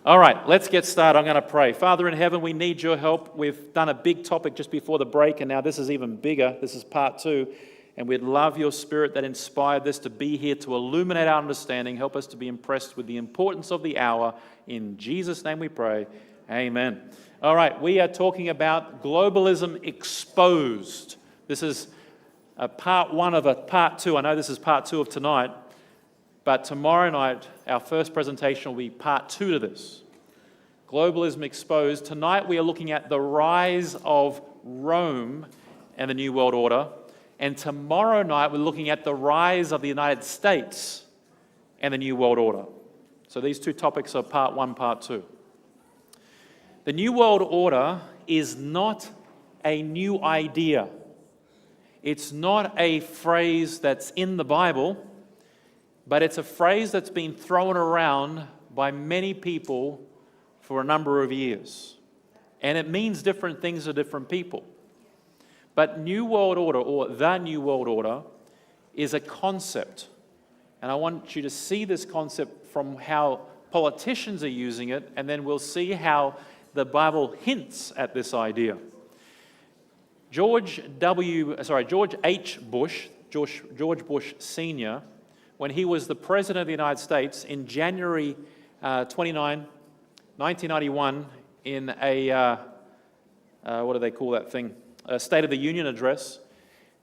All right, let's get started. I'm going to pray. Father in heaven, we need your help. We've done a big topic just before the break, and now this is even bigger. This is part 2, and we'd love your spirit that inspired this to be here to illuminate our understanding. Help us to be impressed with the importance of the hour. In Jesus' name we pray. Amen. All right, we are talking about globalism exposed. This is part 1 of a part 2. I know this is part 2 of tonight. But tomorrow night, our first presentation will be part 2 to this. Globalism exposed. Tonight we are looking at the rise of Rome and the New World Order. And tomorrow night we're looking at the rise of the United States and the New World Order. So these 2 topics are part 1, part 2. The New World Order is not a new idea. It's not a phrase that's in the Bible. But it's a phrase that's been thrown around by many people for a number of years. And it means different things to different people. But New World Order, or the New World Order, is a concept. And I want you to see this concept from how politicians are using it, and then we'll see how the Bible hints at this idea. George H. Bush, George Bush Sr., when he was the President of the United States in January 29, 1991, in a, what do they call that thing? A State of the Union address,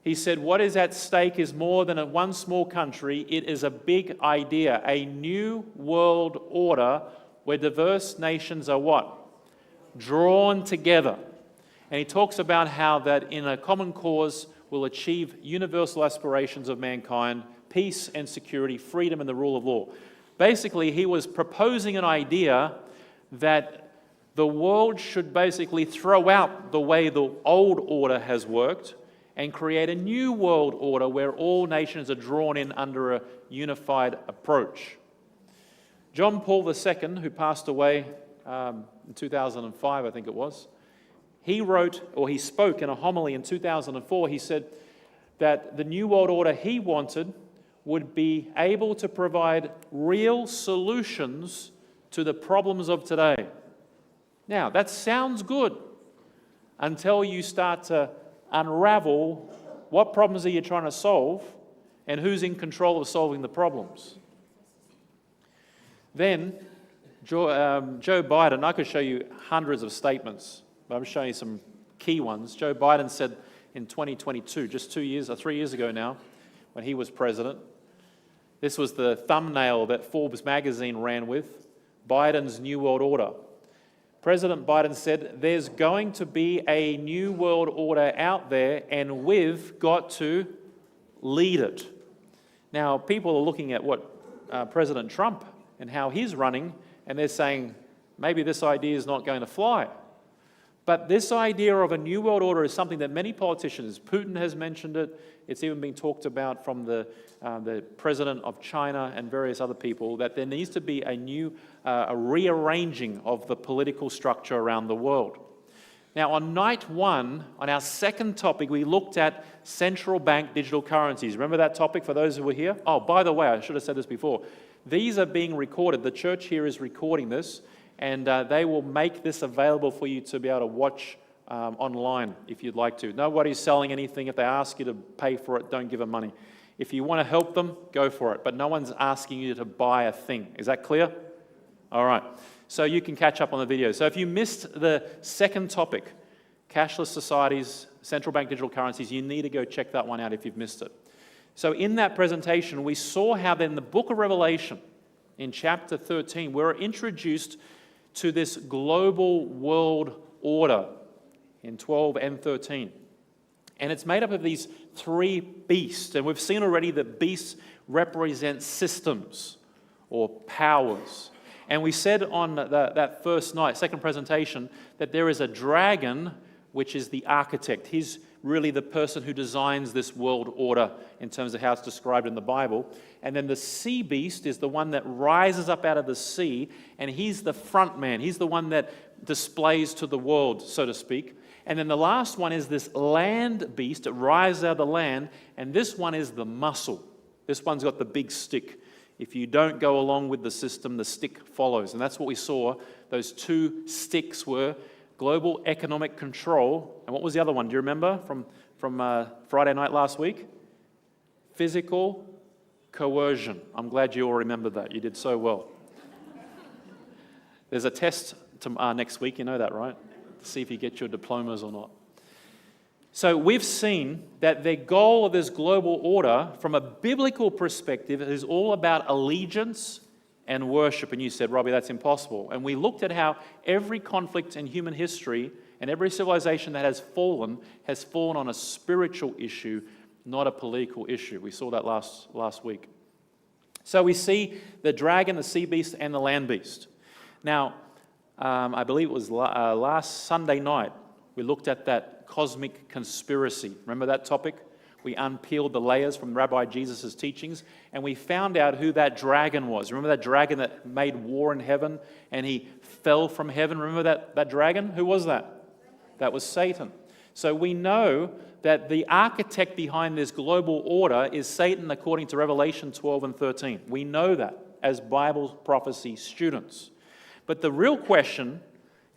he said, "What is at stake is more than one small country. It is a big idea, a new world order where diverse nations are what? Drawn together." And he talks about how that in a common cause will achieve universal aspirations of mankind, peace and security, freedom and the rule of law. Basically, he was proposing an idea that the world should basically throw out the way the old order has worked and create a new world order where all nations are drawn in under a unified approach. John Paul II, who passed away in 2005, I think it was, he spoke in a homily in 2004, he said that the New World Order he wanted would be able to provide real solutions to the problems of today. Now, that sounds good until you start to unravel what problems are you trying to solve and who's in control of solving the problems. Then, Joe Biden, I could show you hundreds of statements, but I'm showing you some key ones. Joe Biden said in 2022, just 3 years ago now, when he was president, this was the thumbnail that Forbes magazine ran with, Biden's New World Order. President Biden said, "There's going to be a new world order out there, and we've got to lead it." Now, people are looking at what President Trump and how he's running, and they're saying, maybe this idea is not going to fly. But this idea of a new world order is something that many politicians, Putin has mentioned it, it's even been talked about from the president of China and various other people, that there needs to be a rearranging of the political structure around the world. Now, on night 1, on our second topic, we looked at central bank digital currencies. Remember that topic for those who were here? Oh, by the way, I should have said this before. These are being recorded. The church here is recording this, and they will make this available for you to be able to watch online if you'd like to. Nobody's selling anything. If they ask you to pay for it, don't give them money. If you want to help them, go for it. But no one's asking you to buy a thing. Is that clear? All right. So you can catch up on the video. So if you missed the second topic, cashless societies, central bank digital currencies, you need to go check that one out if you've missed it. So in that presentation, we saw how then the book of Revelation, in chapter 13, we're introduced to this global world order in 12 and 13. And it's made up of these 3 beasts. And we've seen already that beasts represent systems or powers. And we said on that first night, second presentation, that there is a dragon, which is the architect. He's really the person who designs this world order in terms of how it's described in the Bible. And then the sea beast is the one that rises up out of the sea, and he's the front man. He's the one that displays to the world, so to speak. And then the last one is this land beast that rises out of the land, and this one is the muscle. This one's got the big stick If you don't go along with the system, the stick follows. And that's what we saw. Those two sticks were global economic control. And what was the other one? Do you remember from Friday night last week? Physical coercion. I'm glad you all remembered that. You did so well. There's a test next week, you know that, right? To see if you get your diplomas or not. So we've seen that the goal of this global order, from a biblical perspective, is all about allegiance and worship. And you said, Robbie, that's impossible. And we looked at how every conflict in human history and every civilization that has fallen on a spiritual issue, not a political issue. We saw that last week. So we see the dragon, the sea beast, and the land beast. Now, I believe it was last Sunday night, we looked at that cosmic conspiracy. Remember that topic? We unpeeled the layers from Rabbi Jesus' teachings, and we found out who that dragon was. Remember that dragon that made war in heaven, and he fell from heaven? Remember that dragon? Who was that? That was Satan. So we know that the architect behind this global order is Satan, according to Revelation 12 and 13. We know that as Bible prophecy students. But the real question,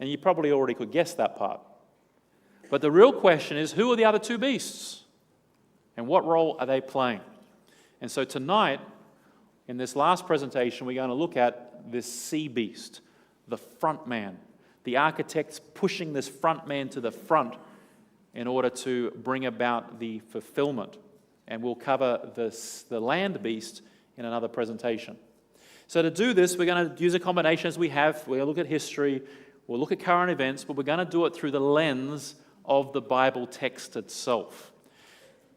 and you probably already could guess that part, but the real question is, who are the other two beasts? And what role are they playing? And so tonight, in this last presentation, we're going to look at this sea beast, the front man. The architect's pushing this front man to the front in order to bring about the fulfillment. And we'll cover the land beast in another presentation. So to do this, we're going to use a combination as we have. We're going to look at history, we'll look at current events, but we're going to do it through the lens of the Bible text itself.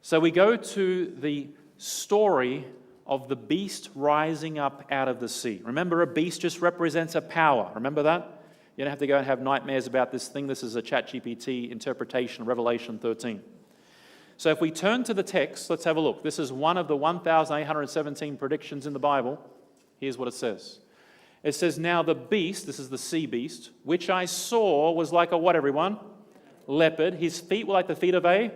So we go to the story of the beast rising up out of the sea. Remember, a beast just represents a power. Remember that? You don't have to go and have nightmares about this thing. This is a ChatGPT interpretation of Revelation 13. So if we turn to the text, let's have a look. This is one of the 1,817 predictions in the Bible. Here's what it says. It says, now the beast, this is the sea beast, which I saw was like a what, everyone? Leopard. His feet were like the feet of a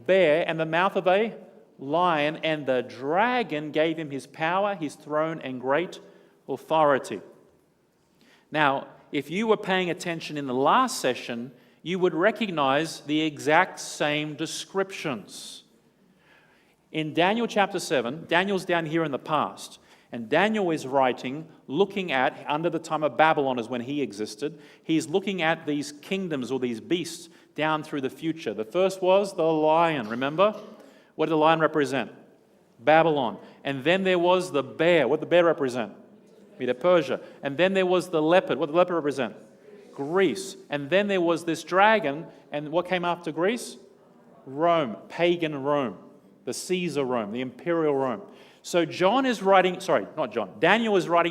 bear, and the mouth of a lion, and the dragon gave him his power, his throne, and great authority. Now, if you were paying attention in the last session, you would recognize the exact same descriptions. In Daniel chapter 7, Daniel's down here in the past, and Daniel is writing, looking at, under the time of Babylon is when he existed, he's looking at these kingdoms or these beasts down through the future. The first was the lion, remember? What did the lion represent? Babylon. And then there was the bear. What did the bear represent? Medo-Persia. And then there was the leopard. What did the leopard represent? Greece. And then there was this dragon. And what came after Greece? Rome. Pagan Rome. The Caesar Rome. The imperial Rome. So Daniel is writing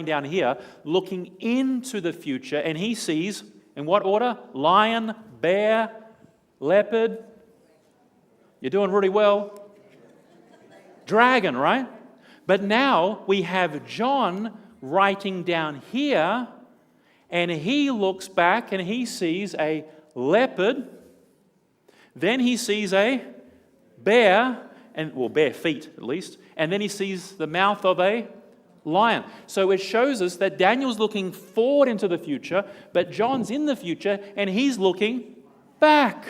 down here, looking into the future, and he sees, in what order? Lion, bear, leopard. You're doing really well. Dragon, right? But now we have John writing down here, and he looks back and he sees a leopard. Then he sees a bear, bare feet at least, and then he sees the mouth of a lion. So it shows us that Daniel's looking forward into the future, but John's in the future and he's looking back.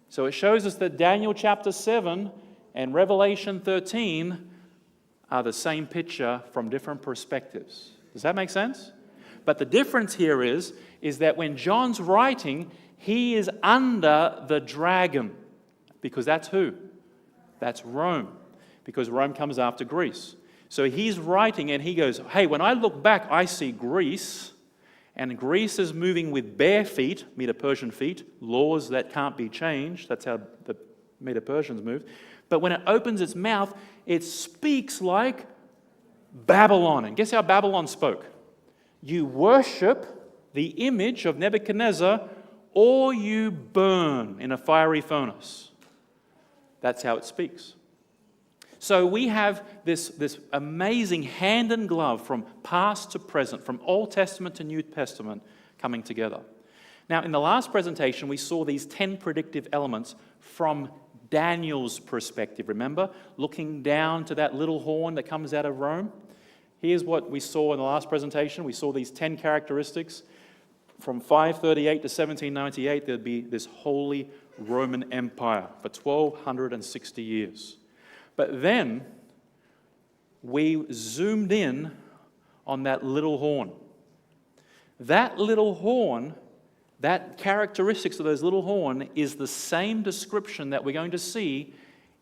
So it shows us that Daniel chapter 7 and Revelation 13 are the same picture from different perspectives. Does that make sense? But the difference here is that when John's writing, he is under the dragon, because that's who? That's Rome, because Rome comes after Greece. So he's writing and he goes, hey, when I look back, I see Greece, and Greece is moving with bare feet, Medo-Persian feet, laws that can't be changed. That's how the Medo-Persians moved. But when it opens its mouth, it speaks like Babylon. And guess how Babylon spoke? You worship the image of Nebuchadnezzar, or you burn in a fiery furnace. That's how it speaks. So we have this amazing hand and glove from past to present, from Old Testament to New Testament coming together. Now, in the last presentation, we saw these 10 predictive elements from Daniel's perspective, remember? Looking down to that little horn that comes out of Rome. Here's what we saw in the last presentation. We saw these 10 characteristics. From 538 to 1798, there'd be this Holy Roman Empire for 1,260 years. But then we zoomed in on that little horn. That little horn, that characteristics of those little horn is the same description that we're going to see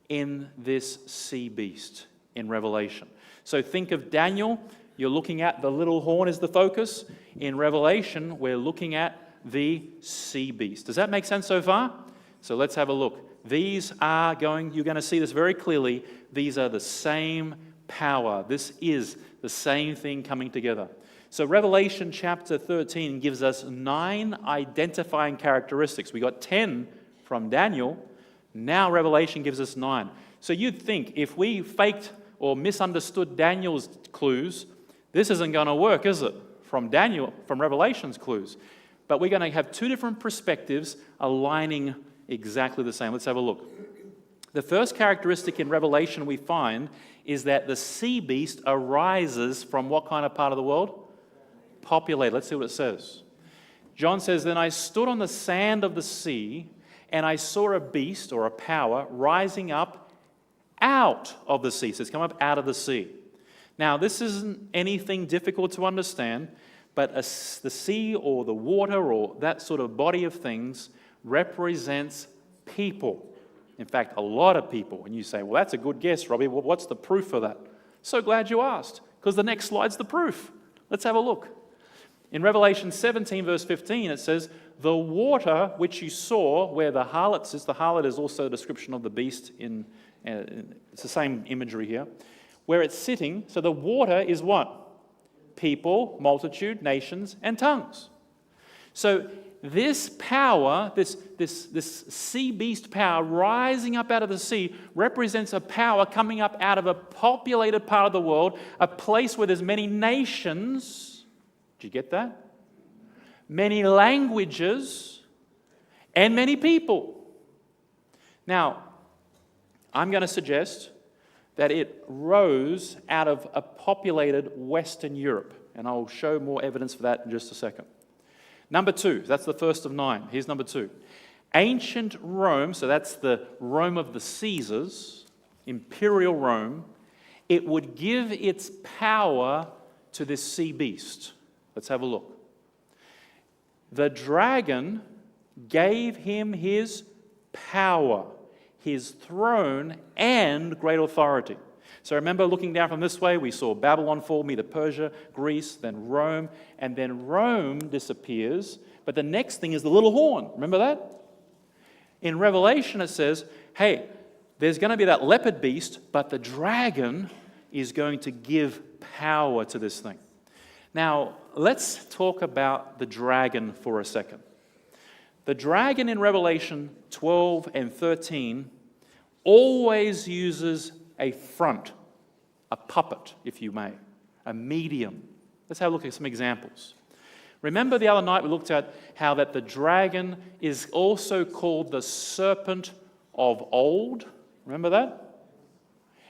in this sea beast in Revelation. So think of Daniel, you're looking at the little horn as the focus. In Revelation, we're looking at the sea beast. Does that make sense so far? So let's have a look. You're going to see this very clearly. These are the same power. This is the same thing coming together. So Revelation chapter 13 gives us 9 identifying characteristics. We got 10 from Daniel. Now Revelation gives us 9. So you'd think if we faked or misunderstood Daniel's clues, this isn't going to work, is it? From Revelation's clues. But we're going to have 2 different perspectives aligning exactly the same. Let's have a look. The first characteristic in Revelation we find is that the sea beast arises from what kind of part of the world? Populated. Let's see what it says. John says, "Then I stood on the sand of the sea, and I saw a beast," or a power, "rising up out of the sea." So it's come up out of the sea. Now, this isn't anything difficult to understand, but the sea or the water or that sort of body of things represents people. In fact, a lot of people. And you say, well, that's a good guess, Robbie. Well, what's the proof for that? So glad you asked, because the next slide's the proof. Let's have a look. In Revelation 17, verse 15, it says, "The water which you saw where the harlot sits," the harlot is also a description of the beast, it's the same imagery here, "where it's sitting," so the water is what? People, multitude, nations, and tongues. So this power, this sea beast power rising up out of the sea represents a power coming up out of a populated part of the world, a place where there's many nations. Did you get that? Many languages and many people. Now, I'm going to suggest that it rose out of a populated Western Europe, and I'll show more evidence for that in just a second. Number 2, that's the first of 9. Here's number 2. Ancient Rome, so that's the Rome of the Caesars, imperial Rome, it would give its power to this sea beast. Let's have a look. The dragon gave him his power, his throne, and great authority. So remember, looking down from this way, we saw Babylon fall, Medo-Persia, Greece, then Rome, and then Rome disappears. But the next thing is the little horn. Remember that? In Revelation, it says, hey, there's going to be that leopard beast, but the dragon is going to give power to this thing. Now, let's talk about the dragon for a second. The dragon in Revelation 12 and 13 always uses a front, a puppet, if you may, a medium. Let's have a look at some examples. Remember the other night we looked at how that the dragon is also called the serpent of old. Remember that?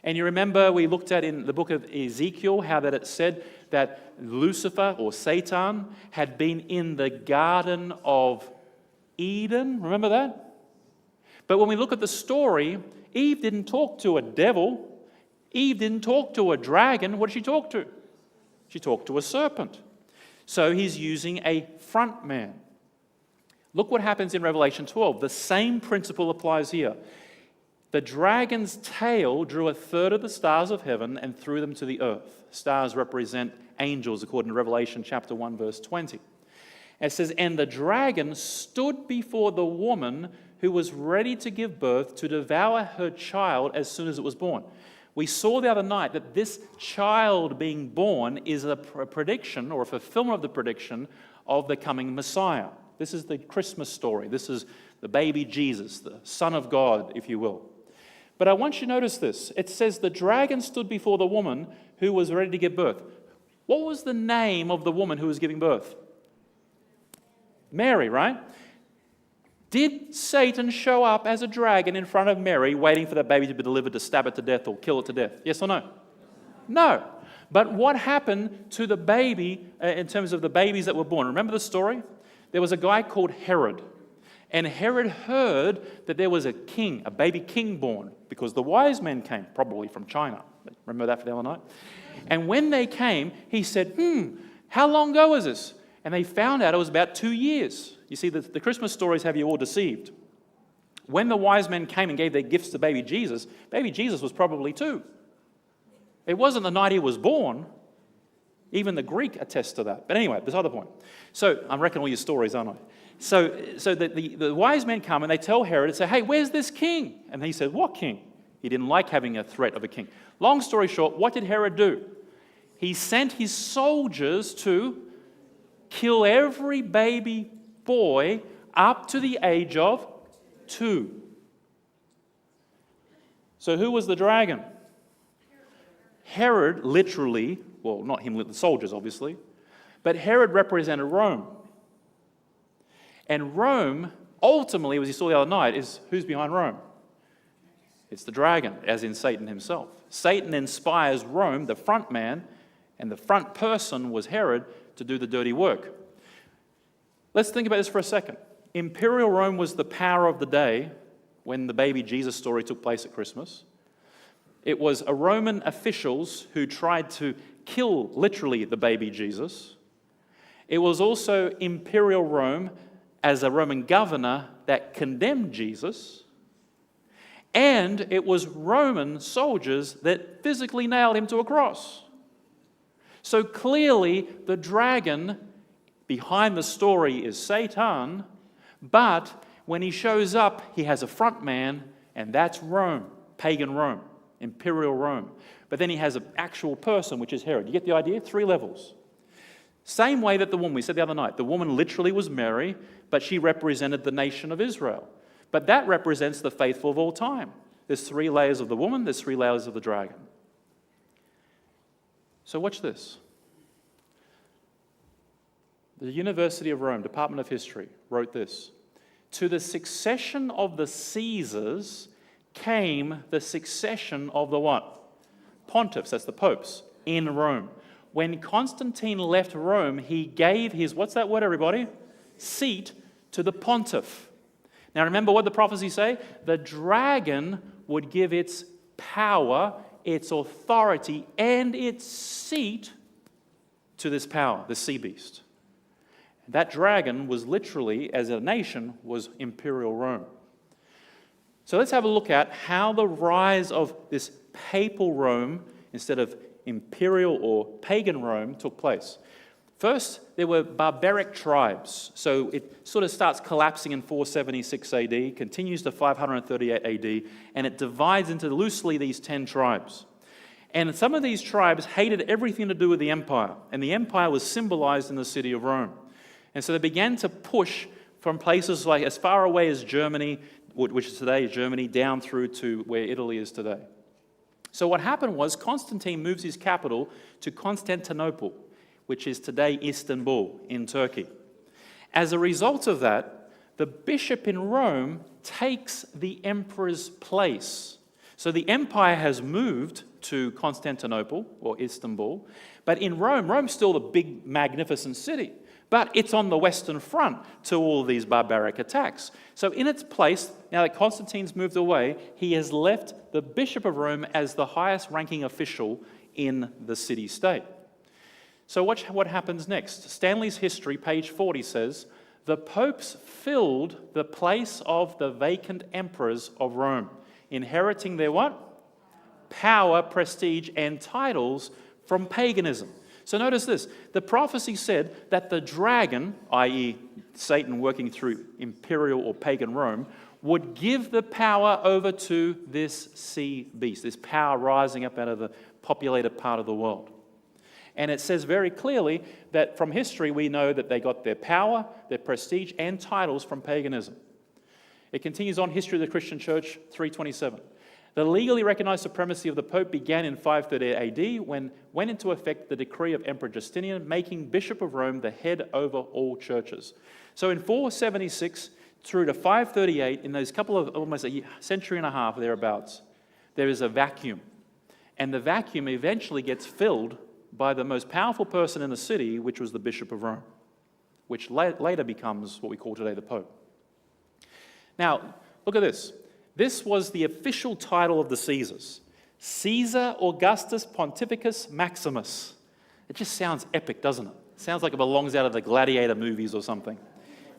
And you remember we looked at in the book of Ezekiel how that it said that Lucifer or Satan had been in the Garden of Eden. Remember that? But when we look at the story, Eve didn't talk to a devil. Eve didn't talk to a dragon. What did she talk to? She talked to a serpent. So he's using a front man. Look what happens in Revelation 12. The same principle applies here. The dragon's tail drew a third of the stars of heaven and threw them to the earth. Stars represent angels, according to Revelation chapter 1, verse 20. It says, "And the dragon stood before the woman who was ready to give birth to devour her child as soon as it was born." We saw the other night that this child being born is a prediction or a fulfillment of the prediction of the coming Messiah. This is the Christmas story. This is the baby Jesus, the Son of God, if you will. But I want you to notice this. It says the dragon stood before the woman who was ready to give birth. What was the name of the woman who was giving birth? Mary, right? Did Satan show up as a dragon in front of Mary, waiting for that baby to be delivered to stab it to death or kill it to death? Yes or no? No. But what happened to the baby in terms of the babies that were born? Remember the story? There was a guy called Herod. And Herod heard that there was a king, a baby king born, because the wise men came, probably from China. Remember that for the other night? And when they came, he said, how long ago was this? And they found out it was about 2 years. You see, the Christmas stories have you all deceived. When the wise men came and gave their gifts to baby Jesus was probably 2. It wasn't the night he was born. Even the Greek attests to that. But anyway, beside the point. So, I'm reckoning all your stories, aren't I? So the wise men come and they tell Herod and say, hey, where's this king? And he said, what king? He didn't like having a threat of a king. Long story short, what did Herod do? He sent his soldiers to kill every baby boy up to the age of 2. So who was the dragon? Herod literally, well, not him, the soldiers obviously, but Herod represented Rome. And Rome, ultimately, as you saw the other night, is who's behind Rome? It's the dragon, as in Satan himself. Satan inspires Rome, the front man, and the front person was Herod, to do the dirty work. Let's think about this for a second. Imperial Rome was the power of the day when the baby Jesus story took place at Christmas. It was a Roman officials who tried to kill, literally, the baby Jesus. It was also Imperial Rome as a Roman governor that condemned Jesus. And it was Roman soldiers that physically nailed him to a cross. So clearly, the dragon behind the story is Satan, but when he shows up, he has a front man, and that's Rome, pagan Rome, Imperial Rome. But then he has an actual person, which is Herod. You get the idea? 3 levels. Same way that the woman, we said the other night, the woman literally was Mary, but she represented the nation of Israel. But that represents the faithful of all time. There's 3 layers of the woman, there's 3 layers of the dragon. So watch this. The University of Rome, Department of History, wrote this. To the succession of the Caesars came the succession of the what? Pontiffs, that's the popes, in Rome. When Constantine left Rome, he gave his, what's that word, everybody? Seat to the pontiff. Now remember what the prophecies say? The dragon would give its power, its authority, and its seat to this power, the sea beast. That dragon was literally, as a nation, was Imperial Rome. So let's have a look at how the rise of this papal Rome, instead of imperial or pagan Rome, took place. First, there were barbaric tribes. So it sort of starts collapsing in 476 AD, continues to 538 AD, and it divides into loosely these 10 tribes. And some of these tribes hated everything to do with the empire, and the empire was symbolized in the city of Rome. And so they began to push from places like as far away as Germany, which is today Germany, down through to where Italy is today. So what happened was Constantine moves his capital to Constantinople, which is today Istanbul in Turkey. As a result of that, the bishop in Rome takes the emperor's place. So the empire has moved to Constantinople or Istanbul, but in Rome, Rome's still the big, magnificent city. But it's on the western front to all these barbaric attacks. So in its place, now that Constantine's moved away, he has left the Bishop of Rome as the highest ranking official in the city-state. So watch what happens next. Stanley's History, page 40, says, the popes filled the place of the vacant emperors of Rome, inheriting their what? Power, prestige, and titles from paganism. So notice this, the prophecy said that the dragon, i.e. Satan working through imperial or pagan Rome, would give the power over to this sea beast, this power rising up out of the populated part of the world. And it says very clearly that from history we know that they got their power, their prestige, and titles from paganism. It continues on, History of the Christian Church, 327. The legally recognized supremacy of the Pope began in 538 AD when went into effect the decree of Emperor Justinian, making Bishop of Rome the head over all churches. So in 476 through to 538, in those couple of almost a century and a half thereabouts, there is a vacuum. And the vacuum eventually gets filled by the most powerful person in the city, which was the Bishop of Rome, which later becomes what we call today the Pope. Now, look at this. This was the official title of the Caesars. Caesar Augustus Pontificus Maximus. It just sounds epic, doesn't it? Sounds like it belongs out of the Gladiator movies or something.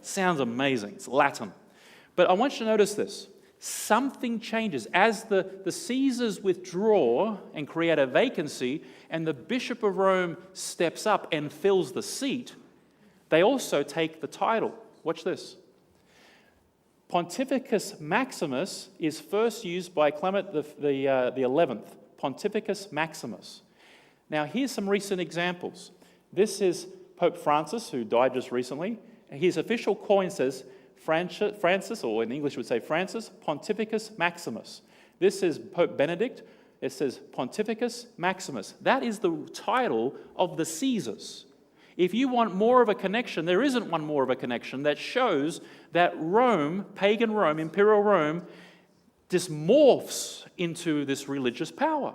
Sounds amazing. It's Latin. But I want you to notice this. Something changes. As the Caesars withdraw and create a vacancy, and the Bishop of Rome steps up and fills the seat, they also take the title. Watch this. Pontificus Maximus is first used by Clement the 11th. Pontificus Maximus. Now, here's some recent examples. This is Pope Francis, who died just recently. His official coin says Francis, or in English would say Francis, Pontificus Maximus. This is Pope Benedict. It says Pontificus Maximus. That is the title of the Caesars. If you want more of a connection, there isn't one more of a connection that shows that Rome, pagan Rome, imperial Rome, just morphs into this religious power.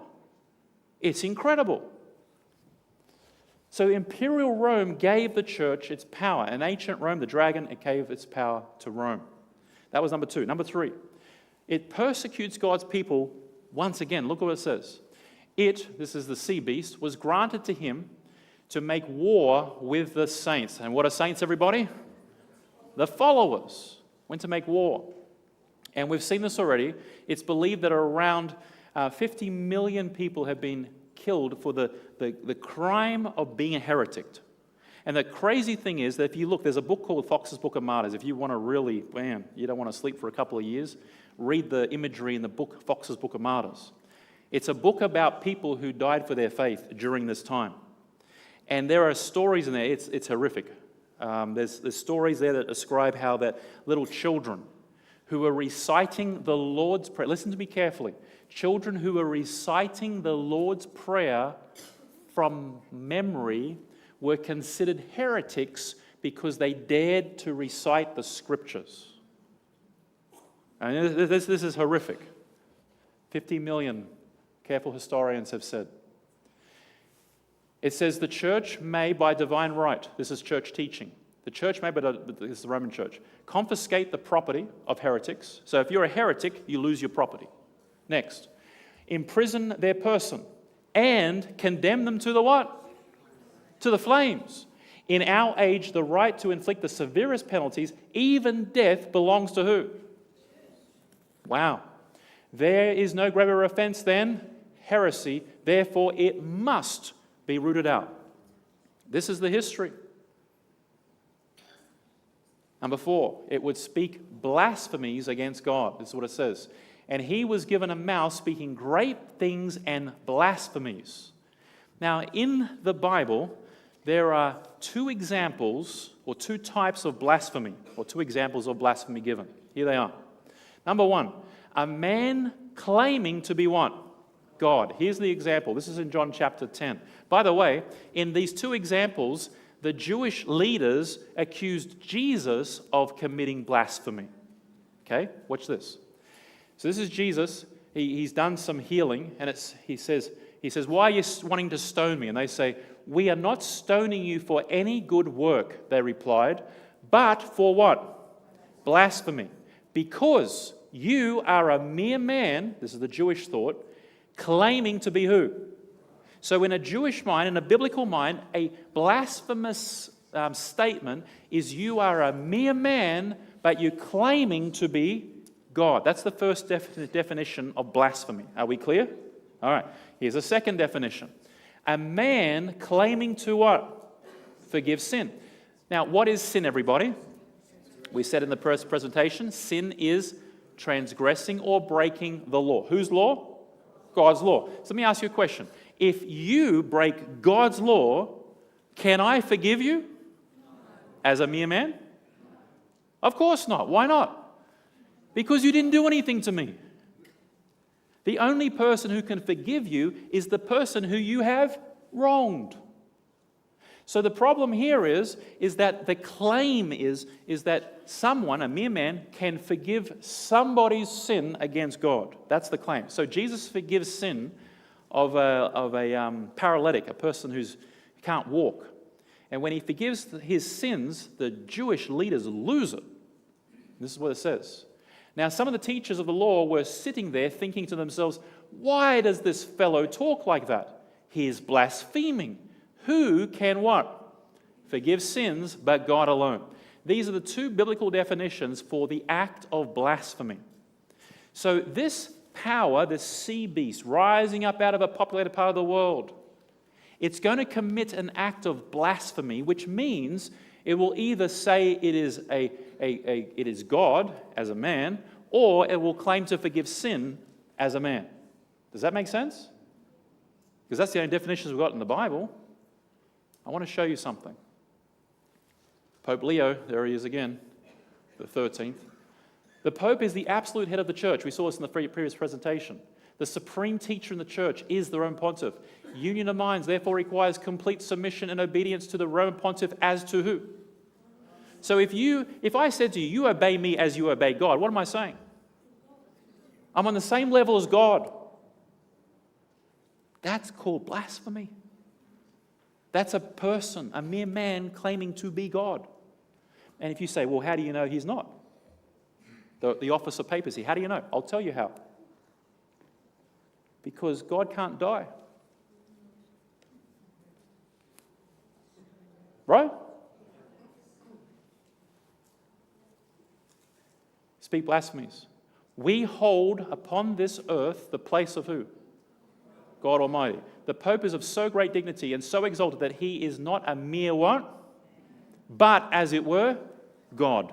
It's incredible. So imperial Rome gave the church its power. In ancient Rome, the dragon, it gave its power to Rome. That was number 2. Number 3, it persecutes God's people once again. Look what it says. It, this is the sea beast, was granted to him to make war with the saints. And what are saints, everybody? The followers went to make war. And we've seen this already. It's believed that around 50 million people have been killed for the crime of being a heretic. And the crazy thing is that if you look, there's a book called Fox's Book of Martyrs. If you want to really, man, you don't want to sleep for a couple of years, read the imagery in the book, Fox's Book of Martyrs. It's a book about people who died for their faith during this time. And there are stories in there, it's horrific. There's stories there that describe how that little children who were reciting the Lord's Prayer, listen to me carefully, children who were reciting the Lord's Prayer from memory were considered heretics because they dared to recite the Scriptures. And this is horrific. 50 million, careful historians have said. It says the church may, by divine right, this is church teaching, the church may, but this is the Roman church, confiscate the property of heretics. So if you're a heretic, you lose your property. Next, imprison their person and condemn them to the what? To the flames. In our age, the right to inflict the severest penalties, even death, belongs to who? Wow. There is no graver offense than heresy, therefore it must be rooted out. This is the history. Number 4, it would speak blasphemies against God. This is what it says. And he was given a mouth speaking great things and blasphemies. Now, in the Bible, there are 2 examples or 2 types of blasphemy, or 2 examples of blasphemy given. Here they are. Number 1, a man claiming to be what? God. Here's the example. This is in John chapter 10. By the way, in these 2 examples, the Jewish leaders accused Jesus of committing blasphemy. Okay, watch this. So this is Jesus. He's done some healing, and he says, "Why are you wanting to stone me?" And they say, "We are not stoning you for any good work," they replied, "but for what? Blasphemy. Because you are a mere man," this is the Jewish thought, "claiming to be who?" So in a Jewish mind, in a biblical mind, a blasphemous statement is you are a mere man, but you're claiming to be God. That's the first definition of blasphemy. Are we clear? All right. Here's a second definition. A man claiming to what? Forgive sin. Now, what is sin, everybody? We said in the first presentation, sin is transgressing or breaking the law. Whose law? God's law. So let me ask you a question. If you break God's law, can I forgive you as a mere man? Of course not. Why not? Because you didn't do anything to me. The only person who can forgive you is the person who you have wronged. So the problem here is that the claim is that someone, a mere man, can forgive somebody's sin against God. That's the claim. So Jesus forgives sin of a paralytic, a person who can't walk. And when he forgives his sins, the Jewish leaders lose it. This is what it says. Now, some of the teachers of the law were sitting there thinking to themselves, why does this fellow talk like that? He is blaspheming. Who can what? Forgive sins, but God alone. These are the two biblical definitions for the act of blasphemy. So this power, this sea beast rising up out of a populated part of the world, it's going to commit an act of blasphemy, which means it will either say it is God as a man, or it will claim to forgive sin as a man. Does that make sense? Because that's the only definitions we've got in the Bible. I want to show you something. Pope Leo, there he is again, the 13th. The Pope is the absolute head of the church. We saw this in the previous presentation. The supreme teacher in the church is the Roman Pontiff. Union of minds therefore requires complete submission and obedience to the Roman Pontiff as to who? So if I said to you, you obey me as you obey God, what am I saying? I'm on the same level as God. That's called blasphemy. That's a person, a mere man claiming to be God. And if you say, well, how do you know he's not? The office of papacy, how do you know? I'll tell you how. Because God can't die. Right? Speak blasphemies. We hold upon this earth the place of who? God Almighty. The Pope is of so great dignity and so exalted that he is not a mere what? But, as it were, God.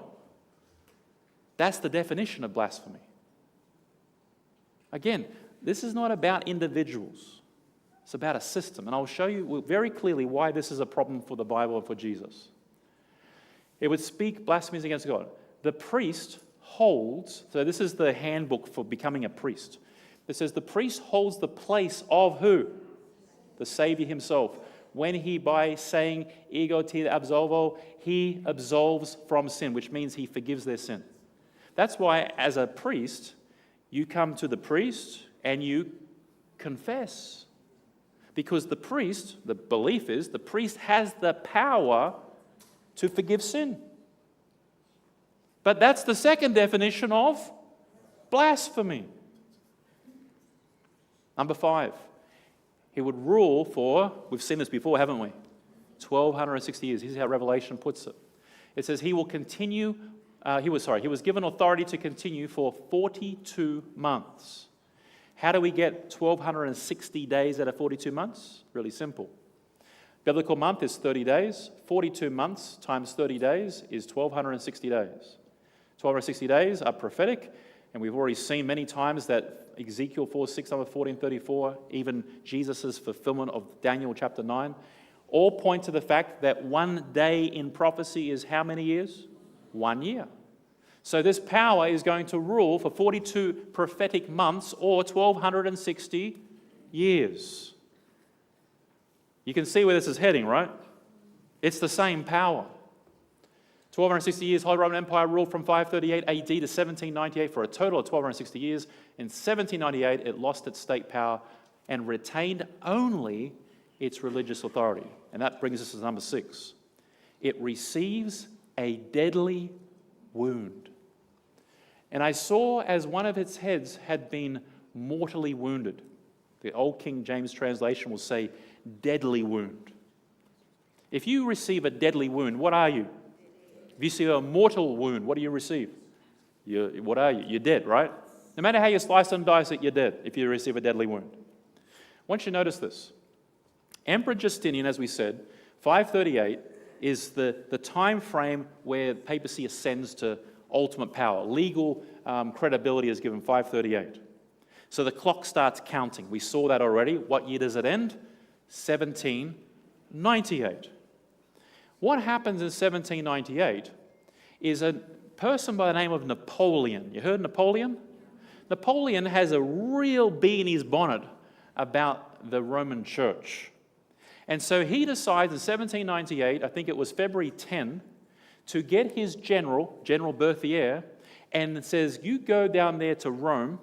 That's the definition of blasphemy. Again, this is not about individuals. It's about a system. And I'll show you very clearly why this is a problem for the Bible and for Jesus. It would speak blasphemies against God. The priest holds, so this is the handbook for becoming a priest. It says the priest holds the place of who? The Savior himself. When he, by saying, ego te absolvo, he absolves from sin, which means he forgives their sin. That's why, as a priest, you come to the priest and you confess. Because the priest, the belief is, the priest has the power to forgive sin. But that's the second definition of blasphemy. Number 5. He would rule for, we've seen this before, haven't we? 1,260 years. Here's how Revelation puts it. It says he will continue, he was given authority to continue for 42 months. How do we get 1,260 days out of 42 months? Really simple. Biblical month is 30 days. 42 months times 30 days is 1,260 days. 1,260 days are prophetic, and we've already seen many times that Ezekiel 4:6, number 14:34, even Jesus' fulfillment of Daniel chapter 9, all point to the fact that one day in prophecy is how many years? 1 year. So this power is going to rule for 42 prophetic months or 1,260 years. You can see where this is heading, right? It's the same power. 1,260 years, Holy Roman Empire ruled from 538 AD to 1798 for a total of 1,260 years. In 1798, it lost its state power and retained only its religious authority. And that brings us to number 6. It receives a deadly wound. And I saw as one of its heads had been mortally wounded. The old King James translation will say deadly wound. If you receive a deadly wound, what are you? If you see a mortal wound, what do you receive? What are you? You're dead, right? No matter how you slice and dice it, you're dead if you receive a deadly wound. I want you to notice this. Emperor Justinian, as we said, 538 is the time frame where papacy ascends to ultimate power. Legal credibility is given 538. So the clock starts counting. We saw that already. What year does it end? 1798. What happens in 1798 is a person by the name of Napoleon. You heard Napoleon? Napoleon has a real bee in his bonnet about the Roman Church. And so he decides in 1798, I think it was February 10, to get his General Berthier, and says, you go down there to Rome,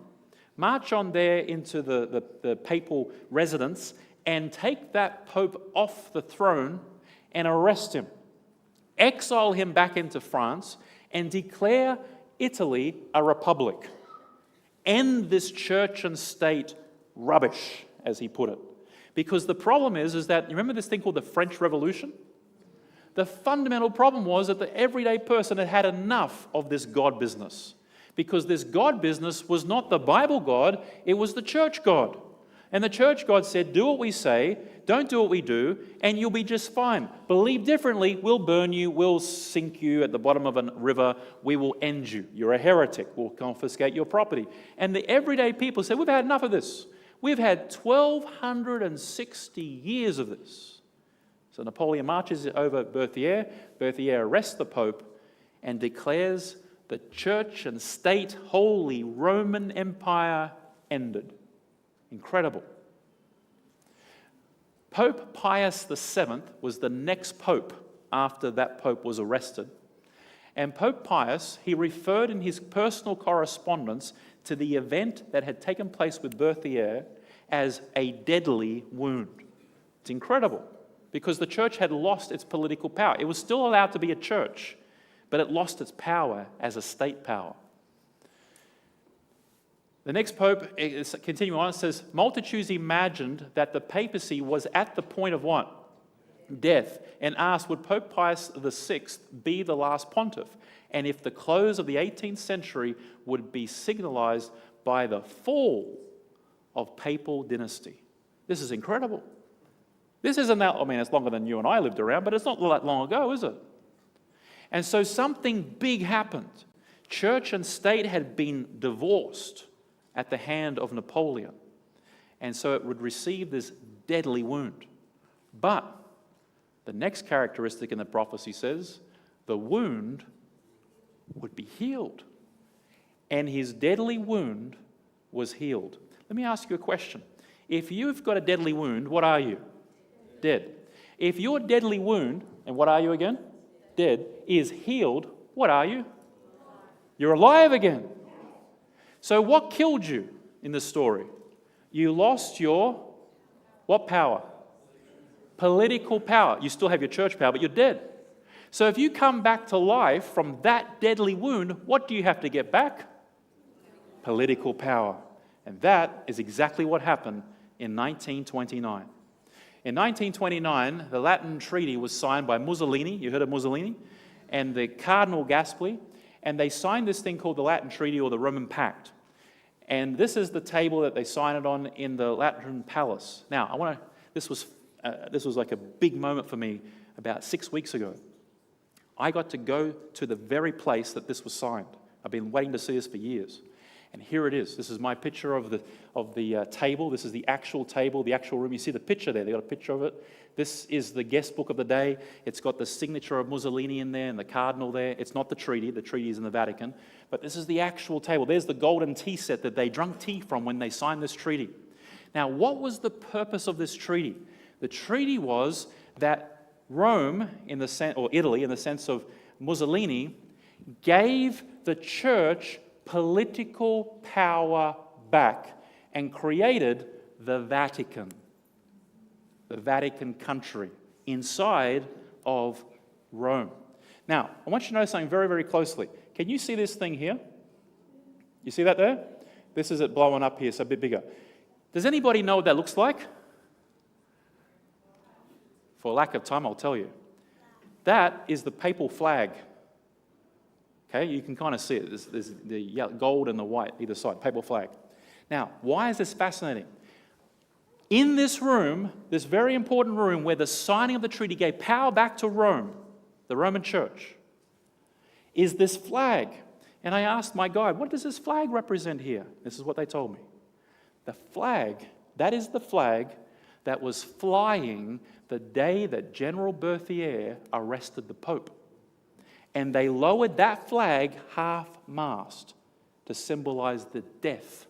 march on there into the papal residence and take that pope off the throne and arrest him, exile him back into France, and declare Italy a republic. End this church and state rubbish, as he put it. Because the problem is that, you remember this thing called the French Revolution? The fundamental problem was that the everyday person had enough of this God business. Because this God business was not the Bible God, it was the church God. And the church God said, do what we say, don't do what we do, and you'll be just fine. Believe differently, we'll burn you, we'll sink you at the bottom of a river, we will end you. You're a heretic, we'll confiscate your property. And the everyday people said, we've had enough of this. We've had 1,260 years of this. So Napoleon marches over Berthier. Berthier arrests the Pope and declares the church and state Holy Roman Empire ended. Incredible. Pope Pius VII was the next pope after that pope was arrested. And Pope Pius, he referred in his personal correspondence to the event that had taken place with Berthier as a deadly wound. It's incredible, because the church had lost its political power. It was still allowed to be a church, but it lost its power as a state power. The next pope, continuing on, it says, multitudes imagined that the papacy was at the point of what? Death, and asked, would Pope Pius VI be the last pontiff? And if the close of the 18th century would be signalized by the fall of papal dynasty. This is incredible. This isn't that, I mean, it's longer than you and I lived around, but it's not that long ago, is it? And so something big happened. Church and state had been divorced at the hand of Napoleon. And so it would receive this deadly wound. But the next characteristic in the prophecy says, the wound would be healed. And his deadly wound was healed. Let me ask you a question. If you've got a deadly wound, what are you? Dead. If your deadly wound, and what are you again? Dead, is healed, what are you? You're alive again. So what killed you in this story? You lost your, what power? Political power. You still have your church power, but you're dead. So if you come back to life from that deadly wound, what do you have to get back? Political power. And that is exactly what happened in 1929. In 1929, the Latin Treaty was signed by Mussolini, you heard of Mussolini, and the Cardinal Gasparri, and they signed this thing called the Latin Treaty or the Roman Pact. And this is the table that they signed it on in the Lateran Palace. Now, this was like a big moment for me about 6 weeks ago. I got to go to the very place that this was signed. I've been waiting to see this for years. And here it is. This is my picture of the table. This is the actual table, the actual room. You see the picture there. They got a picture of it. This is the guest book of the day. It's got the signature of Mussolini in there and the cardinal there. It's not the treaty. The treaty is in the Vatican. But this is the actual table. There's the golden tea set that they drank tea from when they signed this treaty. Now, what was the purpose of this treaty? The treaty was that Rome, or Italy, in the sense of Mussolini, gave the church political power back and created the Vatican country inside of Rome. Now, I want you to know something very, very closely. Can you see this thing here? You see that there? This is it blowing up here, so a bit bigger. Does anybody know what that looks like? For lack of time, I'll tell you. That is the papal flag. Okay, you can kind of see it. There's the gold and the white either side, papal flag. Now, why is this fascinating? In this room, this very important room where the signing of the treaty gave power back to Rome, the Roman Church, is this flag. And I asked my guide, what does this flag represent here? This is what they told me. The flag, that is the flag that was flying the day that General Berthier arrested the Pope. And they lowered that flag half-mast to symbolize the death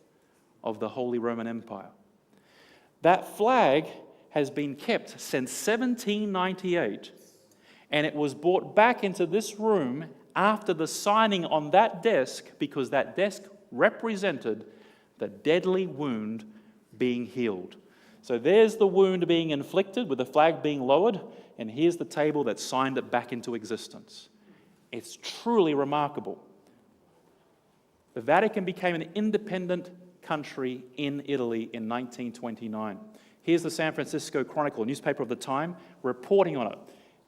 of the Holy Roman Empire. That flag has been kept since 1798, and it was brought back into this room after the signing on that desk, because that desk represented the deadly wound being healed. So there's the wound being inflicted with the flag being lowered, and here's the table that signed it back into existence. It's truly remarkable. The Vatican became an independent country in Italy in 1929. Here's the San Francisco Chronicle, a newspaper of the time, reporting on it.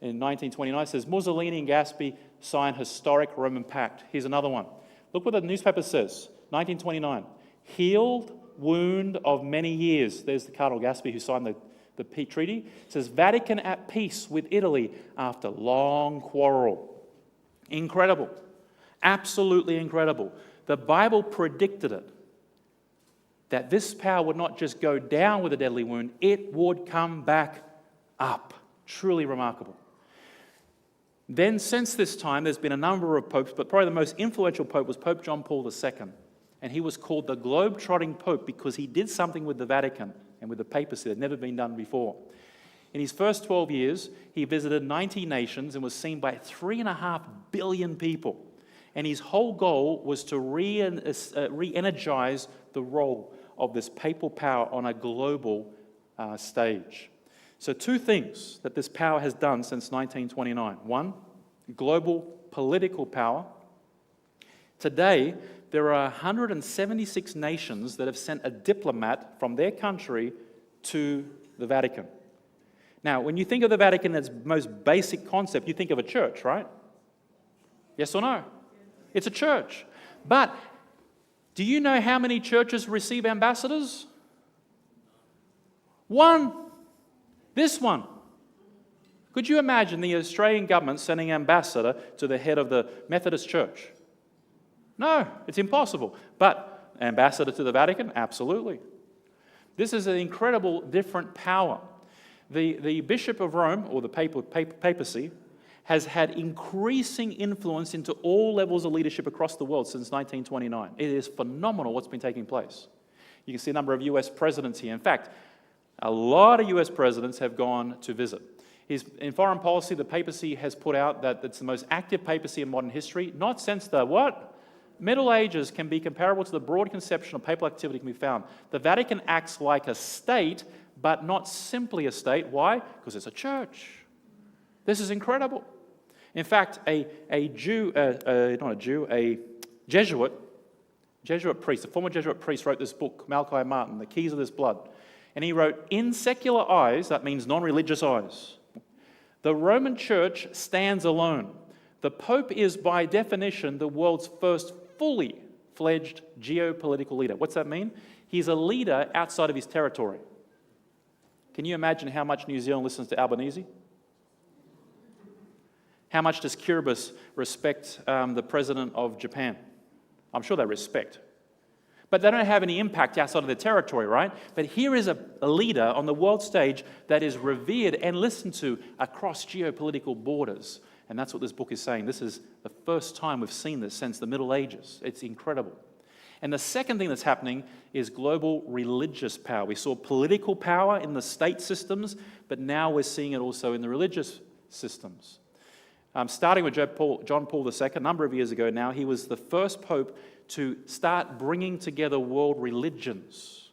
In 1929, it says, Mussolini and Gaspi sign historic Roman pact. Here's another one. Look what the newspaper says, 1929. Healed wound of many years. There's the Cardinal Gaspi who signed the peace treaty. It says, Vatican at peace with Italy after long quarrel. Incredible. Absolutely incredible. The Bible predicted it, that this power would not just go down with a deadly wound, it would come back up. Truly remarkable. Then since this time, there's been a number of popes, but probably the most influential pope was Pope John Paul II. And he was called the globe-trotting pope because he did something with the Vatican and with the papacy that had never been done before. In his first 12 years, he visited 90 nations and was seen by 3.5 billion people. And his whole goal was to re-energize the role of this papal power on a global stage. So 2 things that this power has done since 1929. 1, global political power. Today, there are 176 nations that have sent a diplomat from their country to the Vatican. Now, when you think of the Vatican as most basic concept, you think of a church, right? Yes or no? It's a church. But do you know how many churches receive ambassadors? 1. This one. Could you imagine the Australian government sending an ambassador to the head of the Methodist Church? No, it's impossible. But ambassador to the Vatican? Absolutely. This is an incredible different power. The Bishop of Rome, or the papacy, has had increasing influence into all levels of leadership across the world since 1929. It is phenomenal what's been taking place. You can see a number of US presidents here. In fact, a lot of US presidents have gone to visit. In foreign policy, the papacy has put out that it's the most active papacy in modern history, not since the what? Middle Ages can be comparable to the broad conception of papal activity can be found. The Vatican acts like a state, but not simply a state. Why? Because it's a church. This is incredible. In fact, a Jesuit priest, a former Jesuit priest wrote this book, Malachi Martin, The Keys of This Blood. And he wrote, in secular eyes, that means non-religious eyes, the Roman Church stands alone. The Pope is, by definition, the world's first fully fledged geopolitical leader. What's that mean? He's a leader outside of his territory. Can you imagine how much New Zealand listens to Albanese? How much does Kiribati respect the president of Japan? I'm sure they respect. But they don't have any impact outside of their territory, right? But here is a leader on the world stage that is revered and listened to across geopolitical borders. And that's what this book is saying. This is the first time we've seen this since the Middle Ages. It's incredible. And the second thing that's happening is global religious power. We saw political power in the state systems, but now we're seeing it also in the religious systems. Starting with John Paul II, a number of years ago now, he was the first pope to start bringing together world religions.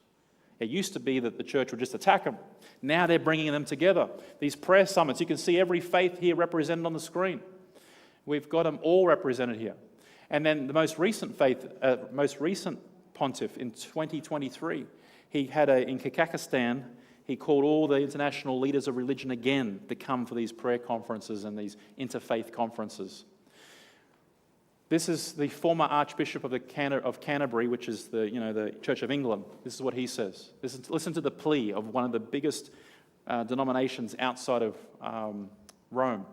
It used to be that the church would just attack them. Now they're bringing them together. These prayer summits, you can see every faith here represented on the screen. We've got them all represented here. And then the most recent pontiff in 2023, he had in Kazakhstan, he called all the international leaders of religion again to come for these prayer conferences and these interfaith conferences. This is the former Archbishop of Canterbury, which is the Church of England. This is what he says. Listen to the plea of one of the biggest denominations outside of Rome.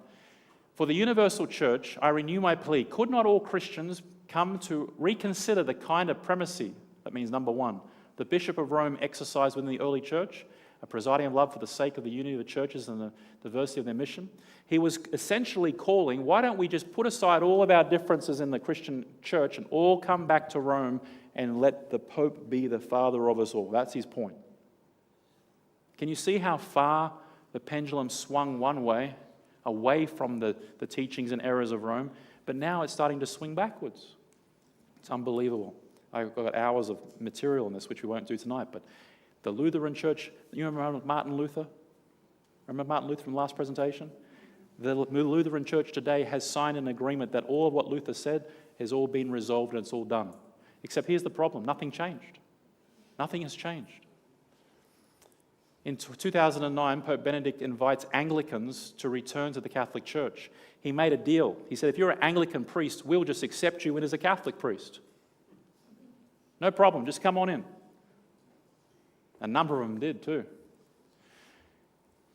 For the universal church, I renew my plea. Could not all Christians come to reconsider the kind of primacy, that means number 1, the Bishop of Rome exercised within the early church, a presiding of love for the sake of the unity of the churches and the diversity of their mission? He was essentially calling, why don't we just put aside all of our differences in the Christian church and all come back to Rome and let the Pope be the father of us all? That's his point. Can you see how far the pendulum swung one way, away from the teachings and errors of Rome, but now it's starting to swing backwards? It's unbelievable. I've got hours of material on this, which we won't do tonight, but the Lutheran Church, you remember Martin Luther? Remember Martin Luther from the last presentation? The Lutheran Church today has signed an agreement that all of what Luther said has all been resolved and it's all done. Except here's the problem, nothing changed. Nothing has changed. In 2009, Pope Benedict invites Anglicans to return to the Catholic Church. He made a deal. He said, if you're an Anglican priest, we'll just accept you in as a Catholic priest. No problem, just come on in. A number of them did too.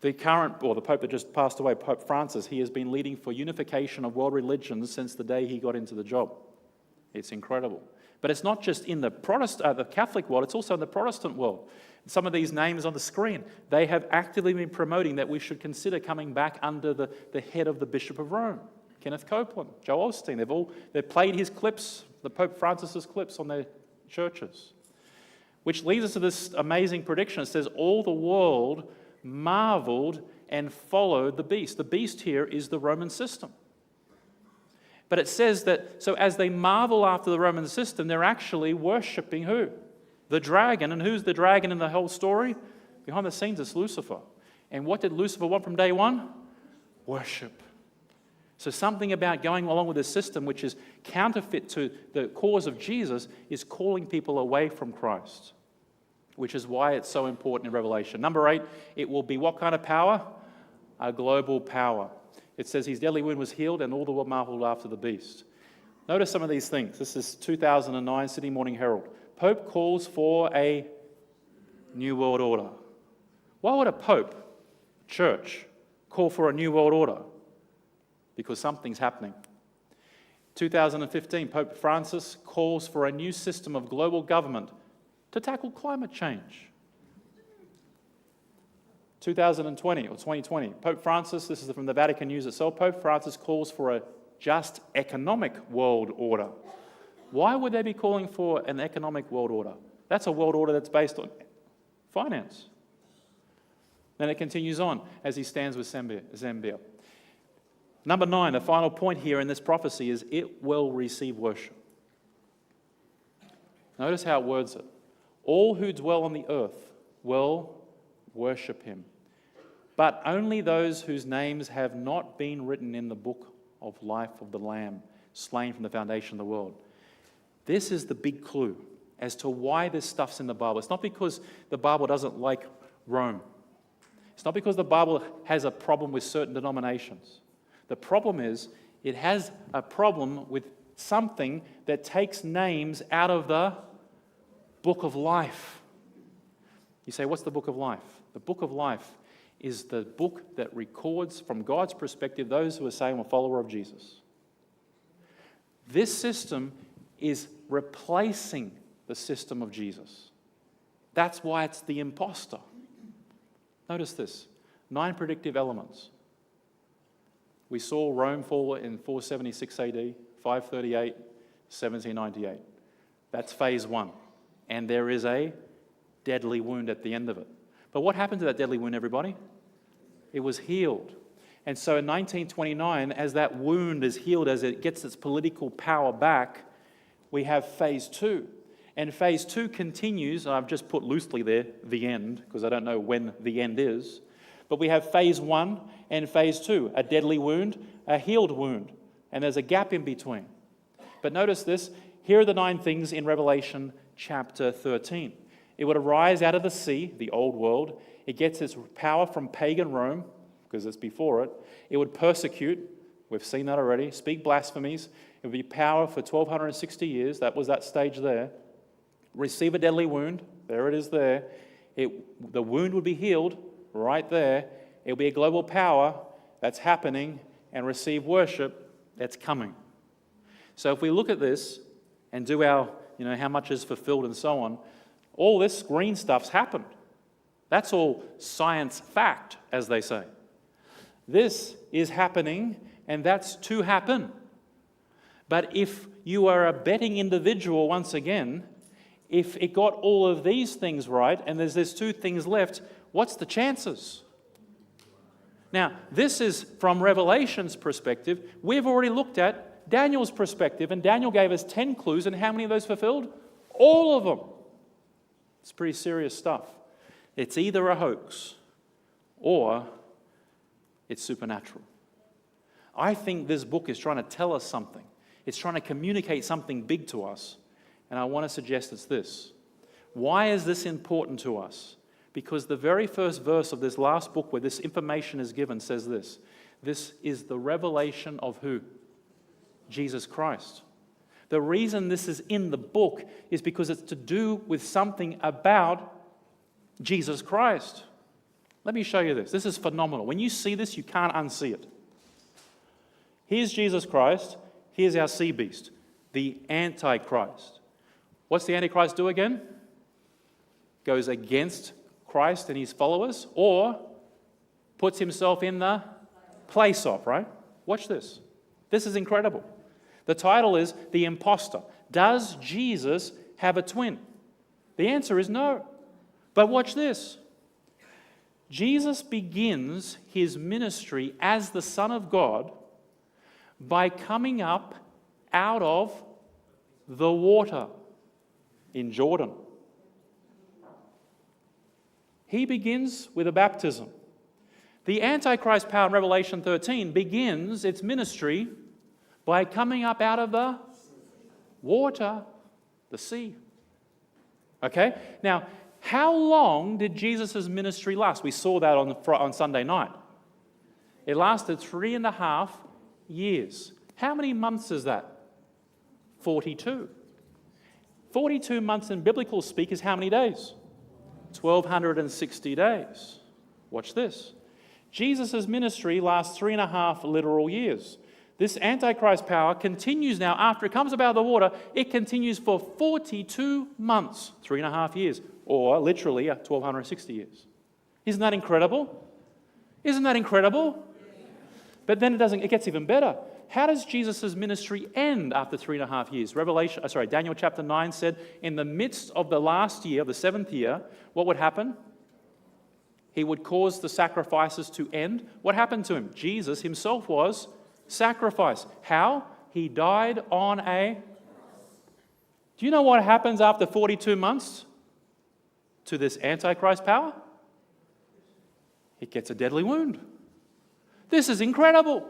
The Pope that just passed away, Pope Francis, he has been leading for unification of world religions since the day he got into the job. It's incredible. But it's not just in the Catholic world, it's also in the Protestant world. Some of these names on the screen, they have actively been promoting that we should consider coming back under the head of the Bishop of Rome, Kenneth Copeland, Joel Osteen. They've played his clips, the Pope Francis's clips on their churches. Which leads us to this amazing prediction. It says, all the world marveled and followed the beast. The beast here is the Roman system. But it says that, so as they marvel after the Roman system, they're actually worshipping who? The dragon. And who's the dragon in the whole story? Behind the scenes, it's Lucifer. And what did Lucifer want from day one? Worship. So something about going along with this system, which is counterfeit to the cause of Jesus, is calling people away from Christ, which is why it's so important in Revelation. Number 8, it will be what kind of power? A global power. It says his deadly wound was healed and all the world marveled after the beast. Notice some of these things. This is 2009 Sydney Morning Herald. Pope calls for a new world order. Why would a pope, church, call for a new world order? Because something's happening. 2015, Pope Francis calls for a new system of global government to tackle climate change. 2020 or 2020, Pope Francis, this is from the Vatican News itself, Pope Francis calls for a just economic world order. Why would they be calling for an economic world order? That's a world order that's based on finance. Then it continues on as he stands with Zambia. Number 9, the final point here in this prophecy is it will receive worship. Notice how it words it. All who dwell on the earth will worship him, but only those whose names have not been written in the book of life of the Lamb, slain from the foundation of the world. This is the big clue as to why this stuff's in the Bible. It's not because the Bible doesn't like Rome. It's not because the Bible has a problem with certain denominations. The problem is it has a problem with something that takes names out of the book of life. You say, what's the book of life? The book of life is the book that records, from God's perspective, those who are saying, I'm a follower of Jesus. This system is replacing the system of Jesus. That's why it's the imposter. Notice this, 9 predictive elements. We saw Rome fall in 476 AD, 538, 1798. That's phase 1. And there is a deadly wound at the end of it. But what happened to that deadly wound, everybody? It was healed. And so in 1929, as that wound is healed, as it gets its political power back, we have phase 2. And phase 2 continues, and I've just put loosely there, the end, because I don't know when the end is. But we have phase 1 and phase 2, a deadly wound, a healed wound. And there's a gap in between. But notice this, here are the 9 things in Revelation chapter 13. It would arise out of the sea, the old world. It gets its power from pagan Rome, because it's before it. It would persecute, we've seen that already, speak blasphemies. It would be power for 1260 years, that was that stage there. Receive a deadly wound, there it is there. The wound would be healed, right there. It will be a global power, that's happening, and receive worship, that's coming. So if we look at this and do our, how much is fulfilled and so on, all this green stuff's happened. That's all science fact, as they say. This is happening, and that's to happen. But if you are a betting individual, once again, if it got all of these things right, and there's 2 things left, what's the chances? Now, this is from Revelation's perspective. We've already looked at Daniel's perspective, and Daniel gave us 10 clues, and how many of those fulfilled? All of them. It's pretty serious stuff. It's either a hoax or it's supernatural. I think this book is trying to tell us something. It's trying to communicate something big to us. And I want to suggest it's this. Why is this important to us? Because the very first verse of this last book where this information is given says this. This is the revelation of who? Jesus Christ. The reason this is in the book is because it's to do with something about Jesus Christ. Let me show you this. This is phenomenal. When you see this, you can't unsee it. Here's Jesus Christ. Here's our sea beast, the antichrist. What's the antichrist do again? Goes against Christ and his followers, or puts himself in the place of, right? Watch this. This is incredible. The title is The Imposter. Does Jesus have a twin? The answer is no. But watch this. Jesus begins his ministry as the Son of God by coming up out of the water in Jordan. He begins with a baptism. The Antichrist power in Revelation 13 begins its ministry by coming up out of the water, the sea. Okay? Now, how long did Jesus' ministry last? We saw that on Sunday night. It lasted 3.5 years. How many months is that? 42. 42 months in biblical speak is how many days? 1,260 days. Watch this. Jesus' ministry lasts 3.5 literal years. This Antichrist power continues now after it comes up out of the water. It continues for 42 months, 3.5 years, or literally 1,260 years. Isn't that incredible? Isn't that incredible? But then it gets even better. How does Jesus' ministry end after 3.5 years? Daniel chapter 9 said, in the midst of the last year, the 7th year, what would happen? He would cause the sacrifices to end. What happened to him? Jesus himself was sacrificed. How? He died on a... Do you know what happens after 42 months to this Antichrist power? It gets a deadly wound. This is incredible.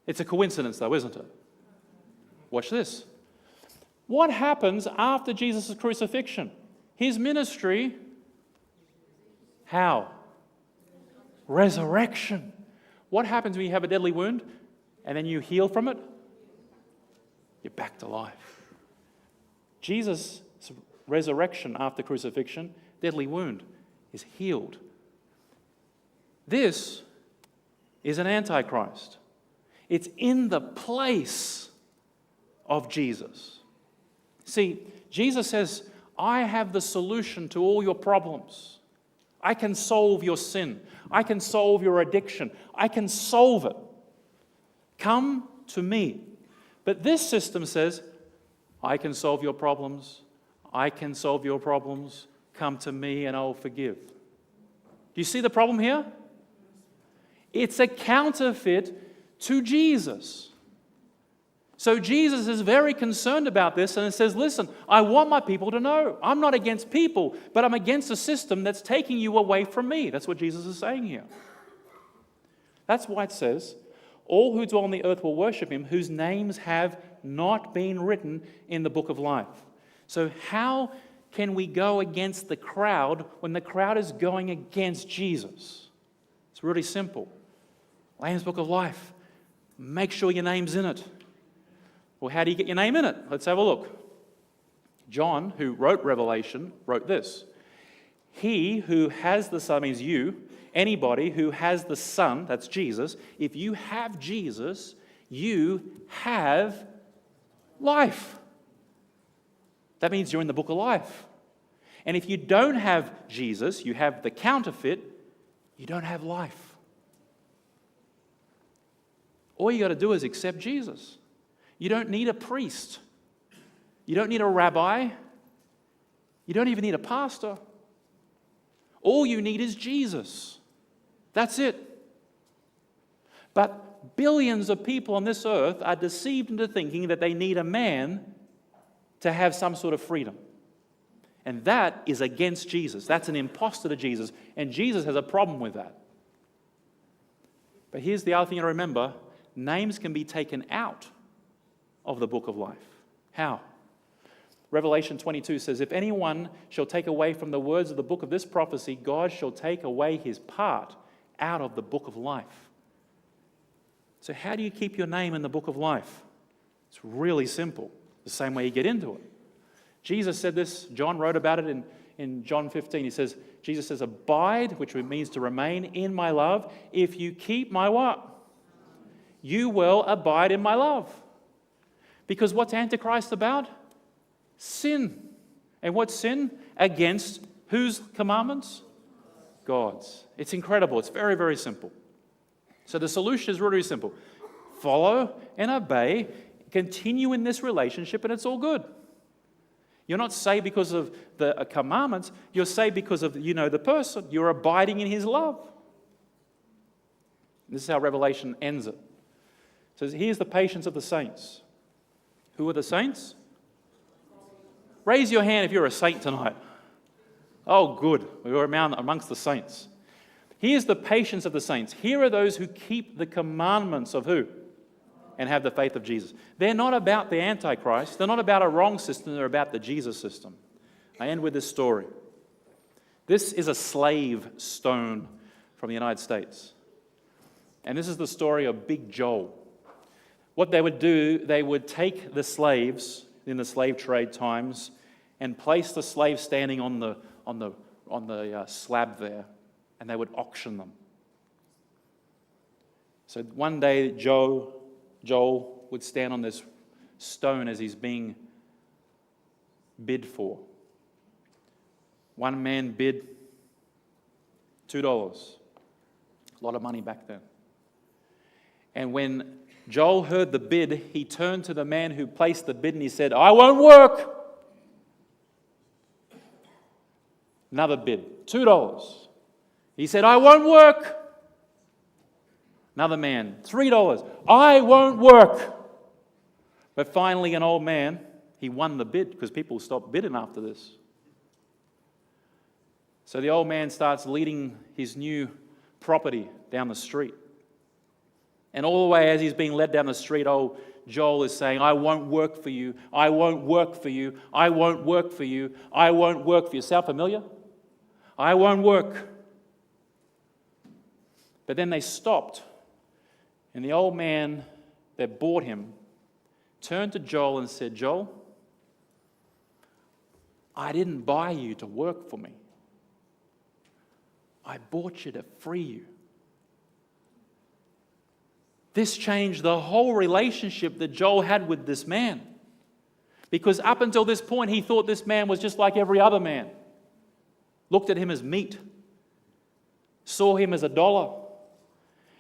It's a coincidence though, isn't it? Watch this. What happens after Jesus' crucifixion? His ministry, how? Resurrection. What happens when you have a deadly wound and then you heal from it? You're back to life. Jesus' resurrection after crucifixion, deadly wound, is healed. This is an antichrist. It's in the place of Jesus. See, Jesus says, I have the solution to all your problems. I can solve your sin. I can solve your addiction. I can solve it. Come to me. But this system says, I can solve your problems. I can solve your problems. Come to me and I'll forgive. Do you see the problem here? It's a counterfeit to Jesus. So Jesus is very concerned about this and says, listen, I want my people to know. I'm not against people, but I'm against a system that's taking you away from me. That's what Jesus is saying here. That's why it says, all who dwell on the earth will worship him, whose names have not been written in the book of life. So how can we go against the crowd when the crowd is going against Jesus? It's really simple. Lamb's Book of Life. Make sure your name's in it. Well, how do you get your name in it? Let's have a look. John, who wrote Revelation, wrote this. He who has the Son, means you, anybody who has the Son, that's Jesus, if you have Jesus, you have life. That means you're in the book of life. And if you don't have Jesus, you have the counterfeit, you don't have life. All you got to do is accept Jesus. You don't need a priest. You don't need a rabbi. You don't even need a pastor. All you need is Jesus. That's it. But billions of people on this earth are deceived into thinking that they need a man to have some sort of freedom. And that is against Jesus. That's an imposter to Jesus. And Jesus has a problem with that. But here's the other thing to remember. Names can be taken out of the book of life. How? Revelation 22 says, if anyone shall take away from the words of the book of this prophecy, God shall take away his part out of the book of life. So how do you keep your name in the book of life? It's really simple. The same way you get into it. Jesus said this. John wrote about it in John 15. Jesus says, abide, which means to remain in my love. If you keep my what? You will abide in my love. Because what's Antichrist about? Sin. And what's sin? Against whose commandments? God's. It's incredible. It's very, very simple. So the solution is really simple. Follow and obey. Continue in this relationship and it's all good. You're not saved because of the commandments. You're saved because of, the person. You're abiding in his love. This is how Revelation ends it. It says, here's the patience of the saints. Who are the saints? Raise your hand if you're a saint tonight. Oh, good. We're amongst the saints. Here's the patience of the saints. Here are those who keep the commandments of who? And have the faith of Jesus. They're not about the antichrist. They're not about a wrong system. They're about the Jesus system. I end with this story. This is a slave stone from the United States. And this is the story of Big Joel. What they would do, they would take the slaves in the slave trade times and place the slaves standing on the slab there, and they would auction them. So one day, Joel would stand on this stone as he's being bid for. One man bid $2. A lot of money back then. And when Joel heard the bid, he turned to the man who placed the bid and he said, I won't work. Another bid, $2. He said, I won't work. Another man, $3. I won't work. But finally, an old man, he won the bid because people stopped bidding after this. So the old man starts leading his new property down the street. And all the way as he's being led down the street, old Joel is saying, I won't work for you. I won't work for you. I won't work for you. I won't work for you. Sound familiar? I won't work. But then they stopped. And the old man that bought him turned to Joel and said, Joel, I didn't buy you to work for me. I bought you to free you. This changed the whole relationship that Joel had with this man. Because up until this point, he thought this man was just like every other man. Looked at him as meat. Saw him as a dollar.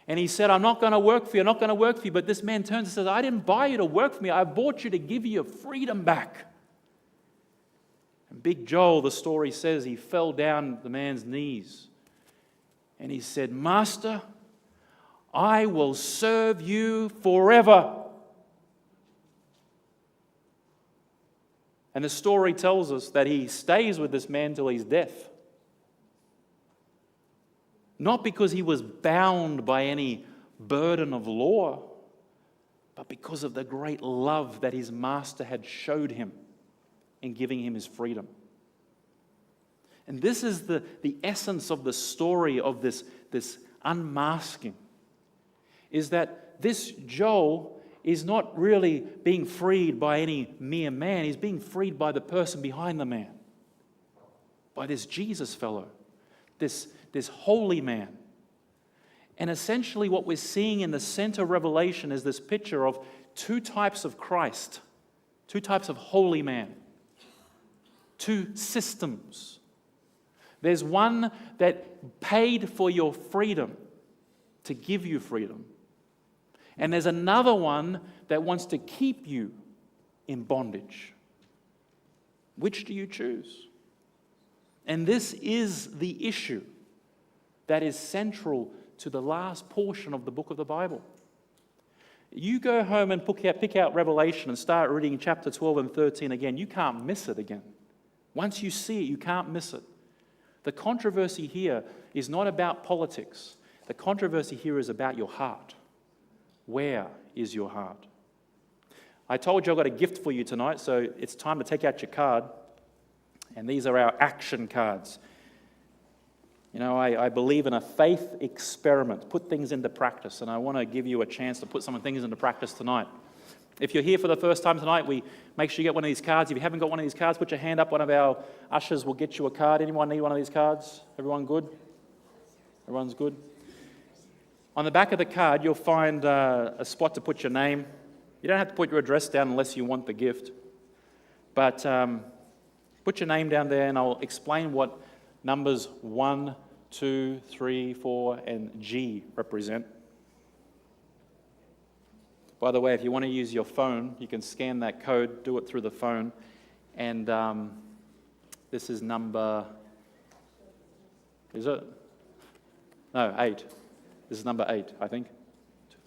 And he said, I'm not going to work for you, I'm not going to work for you. But this man turns and says, I didn't buy you to work for me. I bought you to give you your freedom back. And Big Joel, the story says, he fell down at the man's knees. And he said, Master, I will serve you forever. And the story tells us that he stays with this man till his death. Not because he was bound by any burden of law, but because of the great love that his master had showed him in giving him his freedom. And this is the essence of the story of this unmasking, is that this Joel is not really being freed by any mere man. He's being freed by the person behind the man, by this Jesus fellow, this holy man. And essentially what we're seeing in the center of Revelation is this picture of two types of Christ, two types of holy man, two systems. There's one that paid for your freedom, to give you freedom. And there's another one that wants to keep you in bondage. Which do you choose? And this is the issue that is central to the last portion of the book of the Bible. You go home and pick out Revelation and start reading chapter 12 and 13 again. You can't miss it again. Once you see it, you can't miss it. The controversy here is not about politics. The controversy here is about your heart. Where is your heart? I told you I've got a gift for you tonight, so it's time to take out your card. And these are our action cards. You know, I believe in a faith experiment. Put things into practice, and I want to give you a chance to put some things into practice tonight. If you're here for the first time tonight, we make sure you get one of these cards. If you haven't got one of these cards, put your hand up. One of our ushers will get you a card. Anyone need one of these cards? Everyone good? Everyone's good? On the back of the card, you'll find a spot to put your name. You don't have to put your address down unless you want the gift. But put your name down there, and I'll explain what numbers 1, 2, 3, 4, and G represent. By the way, if you want to use your phone, you can scan that code, do it through the phone. And this is number, is it? No, 8. This is number 8, I think.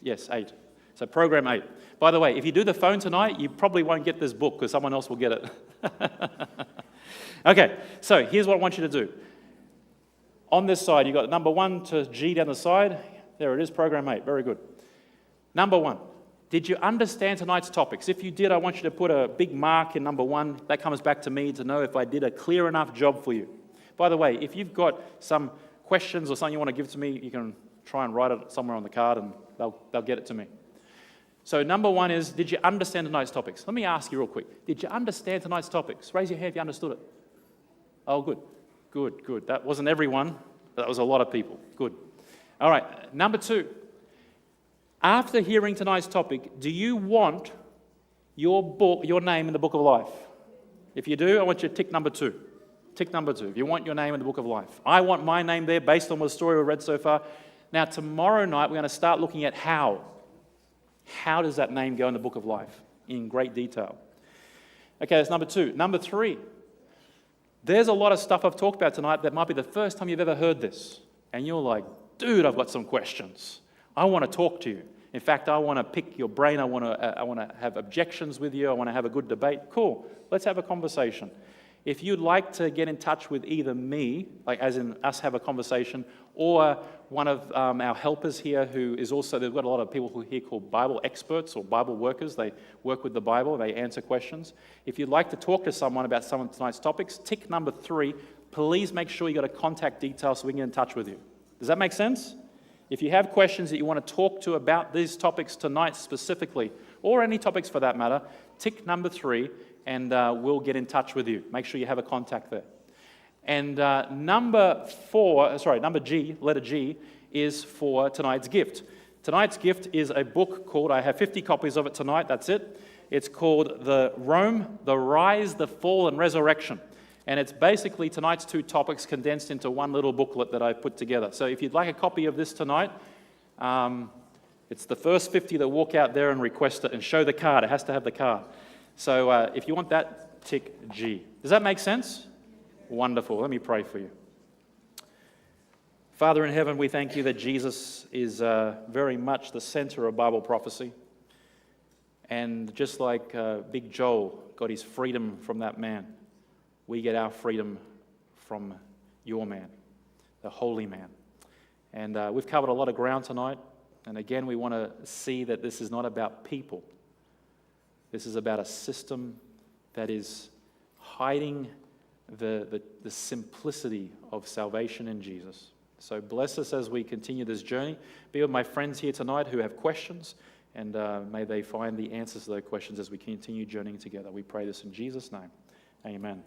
Yes, 8. So program 8. By the way, if you do the phone tonight, you probably won't get this book because someone else will get it. Okay, so here's what I want you to do. On this side, you've got number 1 to G down the side. There it is, program 8. Very good. Number 1. Did you understand tonight's topics? If you did, I want you to put a big mark in number 1. That comes back to me to know if I did a clear enough job for you. By the way, if you've got some questions or something you want to give to me, you can try and write it somewhere on the card and they'll get it to me. So number 1 is, did you understand tonight's topics? Let me ask you real quick. Did you understand tonight's topics? Raise your hand if you understood it. Oh, good. Good, good. That wasn't everyone, but that was a lot of people. Good. All right, number 2. After hearing tonight's topic, do you want your name in the book of life? If you do, I want you to tick number 2. Tick number 2. If you want your name in the book of life. I want my name there based on the story we've read so far. Now, tomorrow night, we're going to start looking at how. How does that name go in the book of life? In great detail. Okay, that's number 2. Number 3. There's a lot of stuff I've talked about tonight that might be the first time you've ever heard this. And you're like, dude, I've got some questions. I want to talk to you. In fact, I want to pick your brain. I want to have objections with you. I want to have a good debate. Cool. Let's have a conversation. If you'd like to get in touch with either me, like as in us have a conversation, or one of our helpers here who is also, they've got a lot of people who here called Bible experts or Bible workers. They work with the Bible. They answer questions. If you'd like to talk to someone about some of tonight's topics, tick number 3. Please make sure you got a contact detail so we can get in touch with you. Does that make sense? If you have questions that you want to talk to about these topics tonight specifically, or any topics for that matter, tick number 3 and we'll get in touch with you. Make sure you have a contact there. And number G, letter G, is for tonight's gift. Tonight's gift is a book called, I have 50 copies of it tonight, that's it. It's called The Rise, the Fall, and Resurrection. And it's basically tonight's 2 topics condensed into one little booklet that I've put together. So if you'd like a copy of this tonight, it's the first 50 that walk out there and request it and show the card. It has to have the card. So if you want that, tick G. Does that make sense? Wonderful. Let me pray for you. Father in heaven, we thank you that Jesus is very much the center of Bible prophecy. And just like Big Joel got his freedom from that man, we get our freedom from your man, the holy man. And we've covered a lot of ground tonight. And again, we want to see that this is not about people. This is about a system that is hiding the simplicity of salvation in Jesus. So bless us as we continue this journey. Be with my friends here tonight who have questions, and may they find the answers to those questions as we continue journeying together. We pray this in Jesus' name. Amen.